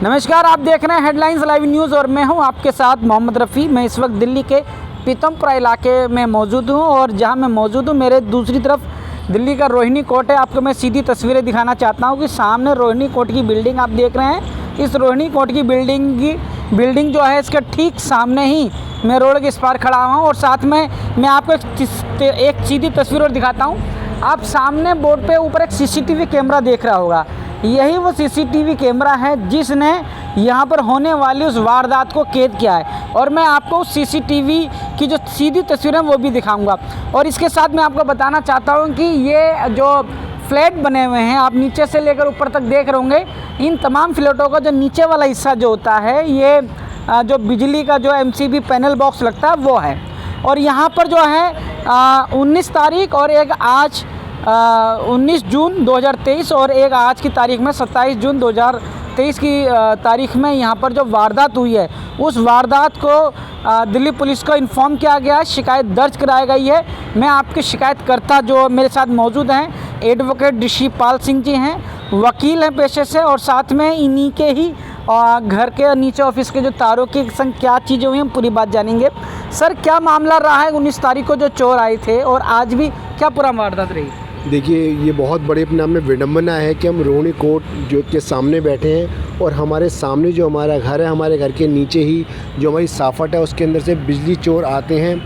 नमस्कार, आप देख रहे हैं हेडलाइंस लाइव न्यूज़ और मैं हूं आपके साथ मोहम्मद रफ़ी। मैं इस वक्त दिल्ली के पीतमपुरा इलाके में मौजूद हूं और जहां मैं मौजूद हूं मेरे दूसरी तरफ दिल्ली का रोहिणी कोर्ट है। आपको मैं सीधी तस्वीरें दिखाना चाहता हूं कि सामने रोहिणी कोर्ट की बिल्डिंग आप देख रहे हैं। इस रोहिणी कोर्ट की बिल्डिंग जो है इसके ठीक सामने ही मैं रोड के इस पार खड़ा हुआ हूँ और साथ में मैं आपको एक सीधी तस्वीर और दिखाता हूँ। आप सामने बोर्ड पे ऊपर एक सीसीटीवी कैमरा देख रहा होगा। यही वो सीसीटीवी कैमरा है जिसने यहाँ पर होने वाली उस वारदात को कैद किया है और मैं आपको उस सीसीटीवी की जो सीधी तस्वीर है वो भी दिखाऊंगा। और इसके साथ मैं आपको बताना चाहता हूँ कि ये जो फ्लैट बने हुए हैं आप नीचे से लेकर ऊपर तक देख रहे होंगे, इन तमाम फ्लैटों का जो नीचे वाला हिस्सा जो होता है ये जो बिजली का जो MCB पैनल बॉक्स लगता है वो है। और यहाँ पर जो है 19 तारीख और एक आज 19 जून 2023 और एक आज की तारीख में 27 जून 2023 की तारीख में यहाँ पर जो वारदात हुई है उस वारदात को दिल्ली पुलिस को इन्फॉर्म किया गया है, शिकायत दर्ज कराई गई है। मैं आपके शिकायतकर्ता जो मेरे साथ मौजूद हैं एडवोकेट ऋषिपाल सिंह जी हैं, वकील हैं पेशे से और साथ में इन्हीं के ही घर के नीचे ऑफिस के जो तारों की संग क्या चीज़ें हुई हम पूरी बात जानेंगे। सर, क्या मामला रहा है 19 तारीख को जो चोर आए थे और आज भी क्या पूरा वारदात रही? देखिए, ये बहुत बड़े अपने आप में विडम्बना है कि हम रोहिणी कोर्ट जो के सामने बैठे हैं और हमारे सामने जो हमारा घर है, हमारे घर के नीचे ही जो हमारी साफट है उसके अंदर से बिजली चोर आते हैं,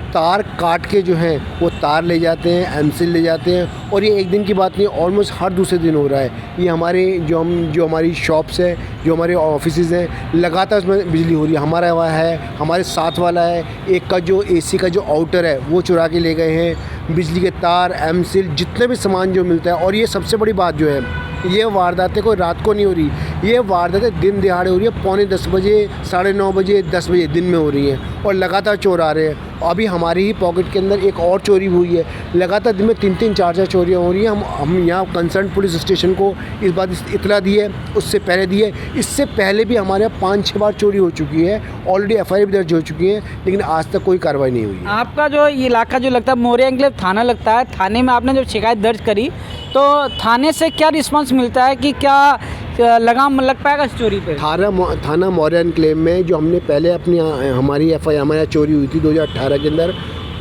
तार काट के जो हैं वो तार ले जाते हैं, एमसील ले जाते हैं। और ये एक दिन की बात नहीं, ऑलमोस्ट हर दूसरे दिन हो रहा है। ये हमारे जो हमारी शॉप्स है, जो हमारे ऑफिसेज़ हैं, लगातार उसमें बिजली हो रही है। हमारा वहाँ है, हमारे साथ वाला है, एक का जो AC का जो आउटर है वो चुरा के ले गए हैं, बिजली के तार, एमसील, जितने भी सामान जो मिलता है। और ये सबसे बड़ी बात जो है, ये वारदातें कोई रात को नहीं हो रही, ये वारदातें दिन दिहाड़े हो रही है। पौने 10 बजे, 9:30 बजे, 10 बजे दिन में हो रही हैं और लगातार चोर आ रहे हैं। अभी हमारी ही पॉकेट के अंदर एक और चोरी हुई है। लगातार दिन में 3-3, 4-4 चोरियाँ हो रही हैं। हम यहाँ कंसर्न पुलिस स्टेशन को इस बात इतला दी है, उससे पहले दी है। इससे पहले भी हमारे यहाँ 5-6 बार चोरी हो चुकी है, ऑलरेडी FIR भी दर्ज हो चुकी है, लेकिन आज तक कोई कार्रवाई नहीं हुई है। आपका जो इलाका जो लगता है मौर्य एन्क्लेव थाना लगता है, थाने में आपने जब शिकायत दर्ज करी तो थाने से क्या रिस्पांस मिलता है कि क्या लगाम लग पाएगा इस चोरी पे? थाना मौर्य एन्क्लेव में जो हमने पहले अपनी हमारी FIR हमारे यहाँ चोरी हुई थी 2018 के अंदर,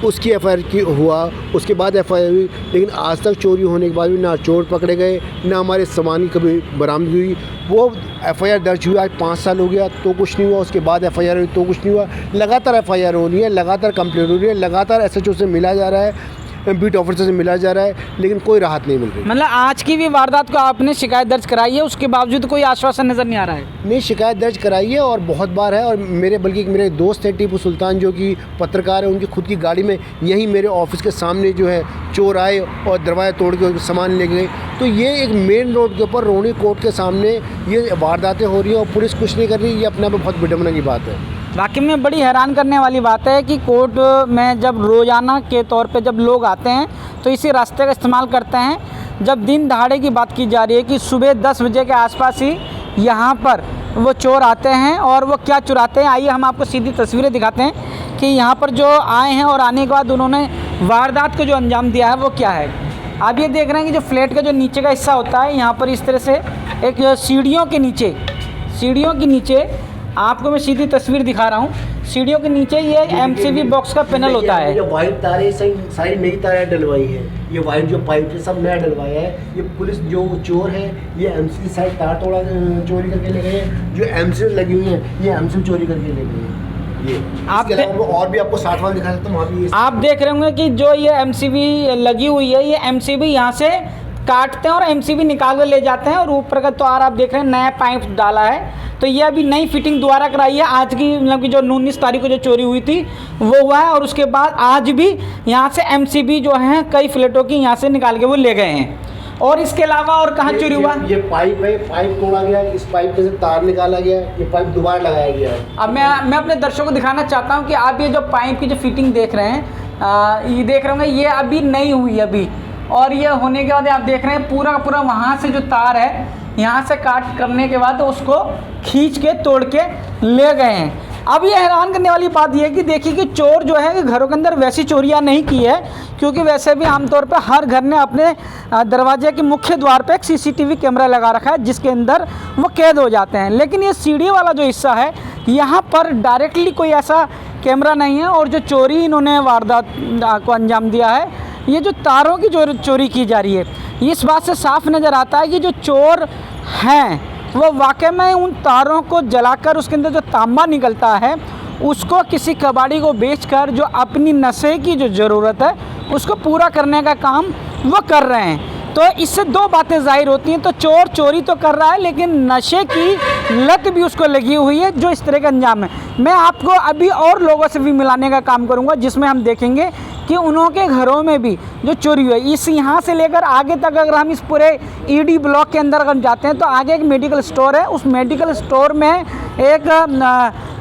उसकी FIR की हुआ, उसके बाद FIR हुई, लेकिन आज तक चोरी होने के बाद भी ना चोर पकड़े गए, ना हमारे सामान कभी बरामद हुई। वो FIR दर्ज हुई, आज 5 साल हो गया तो कुछ नहीं हुआ, उसके बाद FIR हुई तो कुछ नहीं हुआ। लगातार FIR हो रही है, लगातार कंप्लेंट हो रही है, लगातार SHO से मिला जा रहा है, बीट ऑफिसर से मिला जा रहा है, लेकिन कोई राहत नहीं मिल रही। मतलब आज की भी वारदात को आपने शिकायत दर्ज कराई है, उसके बावजूद कोई आश्वासन नज़र नहीं आ रहा है? नहीं, शिकायत दर्ज कराई है और बहुत बार है। और मेरे दोस्त है टीपू सुल्तान जो कि पत्रकार है, उनकी खुद की गाड़ी में यहीं मेरे ऑफिस के सामने जो है चोर आए और दरवाज़ा तोड़ के सामान ले गए। तो ये एक मेन रोड के ऊपर रोहिणी कोर्ट के सामने ये वारदातें हो रही हैं और पुलिस कुछ नहीं कर रही। ये अपने आप में बहुत विडम्बना की बात है। वाकई में बड़ी हैरान करने वाली बात है कि कोर्ट में जब रोज़ाना के तौर पे जब लोग आते हैं तो इसी रास्ते का इस्तेमाल करते हैं। जब दिन दहाड़े की बात की जा रही है कि सुबह 10 बजे के आसपास ही यहाँ पर वो चोर आते हैं और वो क्या चुराते हैं, आइए हम आपको सीधी तस्वीरें दिखाते हैं कि यहाँ पर जो आए हैं और आने के बाद उन्होंने वारदात को जो अंजाम दिया है वो क्या है। आप ये देख रहे हैं कि जो फ्लैट का जो नीचे का हिस्सा होता है, यहाँ पर इस तरह से एक सीढ़ियों के नीचे आपको मैं सीधी तस्वीर दिखा रहा हूँ। सीढ़ियों के नीचे ये MCB बॉक्स का पैनल होता है। ये वाइट तारें सारी नई तारें डलवाई है, ये वाइट जो पाइप है सब नया डलवाया है। ये पुलिस जो चोर है ये MCB साइड तार तोड़ा चोरी करके ले गए हैं, जो MCB लगी हुई है ये MCB चोरी करके ले गए हैं। ये आप और भी आपको साथ वाला दिखा सकता हूँ। वहाँ भी आप देख रहे होंगे कि जो ये MCB लगी हुई है, ये MCB यहाँ से काटते हैं और MCB निकाल कर ले जाते हैं और ऊपर का तार आप देख रहे हैं नया पाइप डाला है। तो ये अभी नई फिटिंग दोबारा कराई है। आज की मतलब कि जो 19 तारीख को जो चोरी हुई थी वो हुआ है और उसके बाद आज भी यहाँ से MCB जो है कई फ्लैटों की यहाँ से निकाल के वो ले गए हैं। और इसके अलावा और कहाँ चोरी हुआ? ये पाइप है, पाइप तोड़ा गया, इस पाइप से तार निकाला गया, ये पाइप दोबारा लगाया गया है। अब मैं अपने दर्शकों को दिखाना चाहता हूँ कि आप ये जो पाइप की जो फिटिंग देख रहे हैं, ये देख रहे होंगे ये अभी नहीं हुई अभी। और ये होने के बाद आप देख रहे हैं पूरा का पूरा वहाँ से जो तार है यहाँ से काट करने के बाद उसको खींच के तोड़ के ले गए हैं। अब ये हैरान करने वाली बात यह है कि देखिए कि चोर जो है कि घरों के अंदर वैसी चोरियां नहीं की है, क्योंकि वैसे भी आमतौर पर हर घर ने अपने दरवाजे के मुख्य द्वार पे एक सीसीटीवी कैमरा लगा रखा है जिसके अंदर वो कैद हो जाते हैं। लेकिन ये सीढ़ी वाला जो हिस्सा है यहाँ पर डायरेक्टली कोई ऐसा कैमरा नहीं है, और जो चोरी इन्होंने वारदात को अंजाम दिया है, ये जो तारों की जो चोरी की जा रही है, इस बात से साफ नज़र आता है कि जो चोर हैं वो वाकई में उन तारों को जलाकर उसके अंदर जो तांबा निकलता है उसको किसी कबाड़ी को बेचकर जो अपनी नशे की जो ज़रूरत है उसको पूरा करने का काम वो कर रहे हैं। तो इससे दो बातें जाहिर होती हैं, तो चोर चोरी तो कर रहा है लेकिन नशे की लत भी उसको लगी हुई है जो इस तरह का अंजाम है। मैं आपको अभी और लोगों से भी मिलाने का काम करूंगा जिसमें हम देखेंगे कि उनके घरों में भी जो चोरी हुई है, इस यहाँ से लेकर आगे तक अगर हम इस पूरे ईडी ब्लॉक के अंदर अगर जाते हैं तो आगे एक मेडिकल स्टोर है। उस मेडिकल स्टोर में एक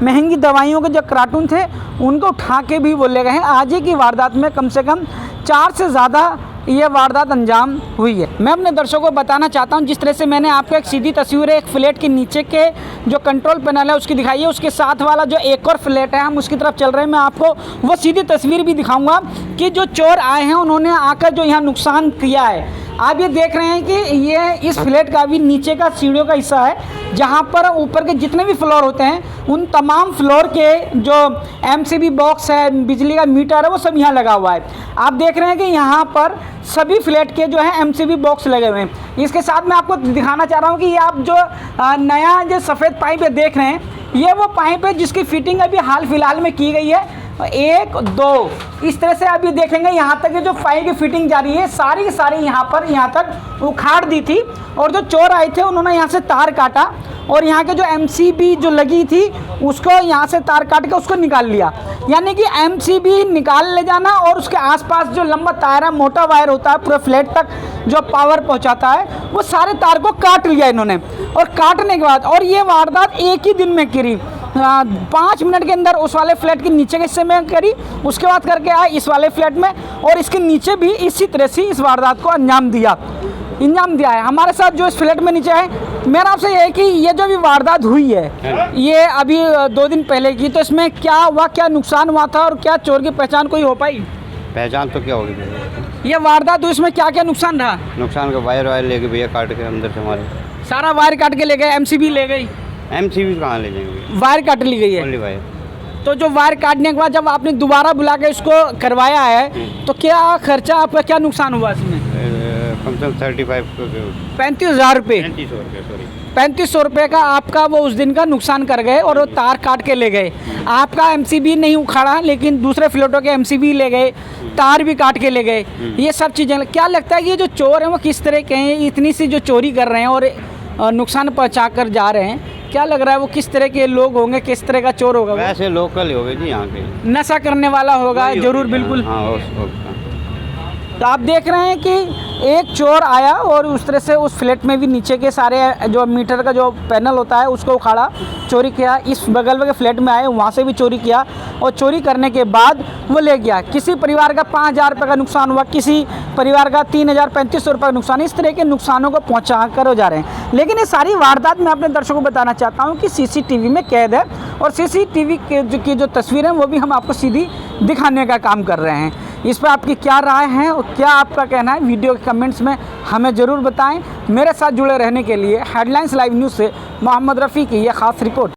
महंगी दवाइयों के जो कार्टून थे उनको उठा के भी वो ले गए हैं। आज ही की वारदात में कम से कम 4 से ज़्यादा ये वारदात अंजाम हुई है। मैं अपने दर्शकों को बताना चाहता हूँ, जिस तरह से मैंने आपको एक सीधी तस्वीर है एक फ्लैट के नीचे के जो कंट्रोल पैनल है उसकी दिखाई है, उसके साथ वाला जो एक और फ्लैट है हम उसकी तरफ चल रहे हैं। मैं आपको वो सीधी तस्वीर भी दिखाऊंगा कि जो चोर आए हैं उन्होंने आकर जो यहाँ नुकसान किया है। आप ये देख रहे हैं कि ये इस फ्लैट का भी नीचे का सीढ़ियों का हिस्सा है जहाँ पर ऊपर के जितने भी फ्लोर होते हैं उन तमाम फ्लोर के जो एमसीबी बॉक्स है, बिजली का मीटर है, वो सब यहाँ लगा हुआ है। आप देख रहे हैं कि यहाँ पर सभी फ्लैट के जो है एमसीबी बॉक्स लगे हुए हैं। इसके साथ मैं आपको दिखाना चाह रहा हूँ कि ये आप जो नया जो सफ़ेद पाइप है देख रहे हैं, ये वो पाइप है जिसकी फिटिंग अभी हाल फिलहाल में की गई है। 1 2 इस तरह से आप ये देखेंगे यहाँ तक जो पाइप की फिटिंग जा रही है सारी की सारी यहाँ तक उखाड़ दी थी, और जो चोर आए थे उन्होंने यहाँ से तार काटा और यहाँ के जो एमसीबी जो लगी थी उसको यहाँ से तार काट के उसको निकाल लिया। यानी कि एमसीबी निकाल ले जाना और उसके आसपास जो लंबा तार है, मोटा वायर होता है पूरे फ्लैट तक जो पावर पहुँचाता है, वो सारे तार को काट लिया इन्होंने। और काटने के बाद और ये वारदात एक ही दिन में करी, 5 मिनट के अंदर उस वाले फ्लैट के नीचे के हिस्से में करी, उसके बाद करके आए इस वाले फ्लैट में, और इसके नीचे भी इसी तरह से इस वारदात को अंजाम दिया है। हमारे साथ जो इस फ्लैट में नीचे है, मेरा आपसे ये है कि ये जो भी वारदात हुई है ये अभी 2 दिन पहले की, तो इसमें क्या हुआ, क्या नुकसान हुआ था और क्या चोर की पहचान कोई हो पाई? पहचान तो क्या होगी, ये वारदात हुई इसमें क्या क्या नुकसान रहा? नुकसान का वायर ले गए भैया, काट के अंदर से हमारे सारा वायर काट के ले गए, एमसीबी ले गई, एमसीबी कहाँ ले जाएंगे, वायर काट ली गई है। Only wire. तो जो वायर काटने के बाद जब आपने दोबारा बुला के इसको करवाया है तो क्या खर्चा आपका, क्या नुकसान हुआ इसमें? कम से कम 35,000 रुपये, 3500 रुपये का आपका वो उस दिन का नुकसान कर गए और वो तार काट के ले गए। आपका एमसीबी नहीं उखाड़ा लेकिन दूसरे फ्लैटों के एमसीबी ले गए, तार भी काट के ले गए। ये सब चीज़ें क्या लगता है कि ये जो चोर हैं वो किस तरह के हैं, इतनी सी जो चोरी कर रहे हैं और नुकसान पहुंचा कर जा रहे हैं, क्या लग रहा है वो किस तरह के लोग होंगे, किस तरह का चोर होगा? वैसे लोकल ही होगे जी, यहाँ के नशा करने वाला होगा जरूर, बिल्कुल। हाँ, तो आप देख रहे हैं कि एक चोर आया और उस तरह से उस फ्लैट में भी नीचे के सारे जो मीटर का जो पैनल होता है उसको उखाड़ा, चोरी किया। इस बगल के फ्लैट में आए, वहाँ से भी चोरी किया और चोरी करने के बाद वो ले गया। किसी परिवार का 5,000 रुपये का नुकसान हुआ, किसी परिवार का 3,3500 रुपये का नुकसान। इस तरह के नुकसानों को पहुँचा कर हो जा रहे हैं। लेकिन ये सारी वारदात मैं अपने दर्शकों को बताना चाहता हूँ कि सीसीटीवी में कैद है और सीसीटीवी की जो तस्वीरें वो भी हम आपको सीधी दिखाने का काम कर रहे हैं। इस पर आपकी क्या राय है और क्या आपका कहना है, वीडियो के कमेंट्स में हमें ज़रूर बताएं। मेरे साथ जुड़े रहने के लिए हेडलाइंस लाइव न्यूज़ से मोहम्मद रफ़ी की यह ख़ास रिपोर्ट।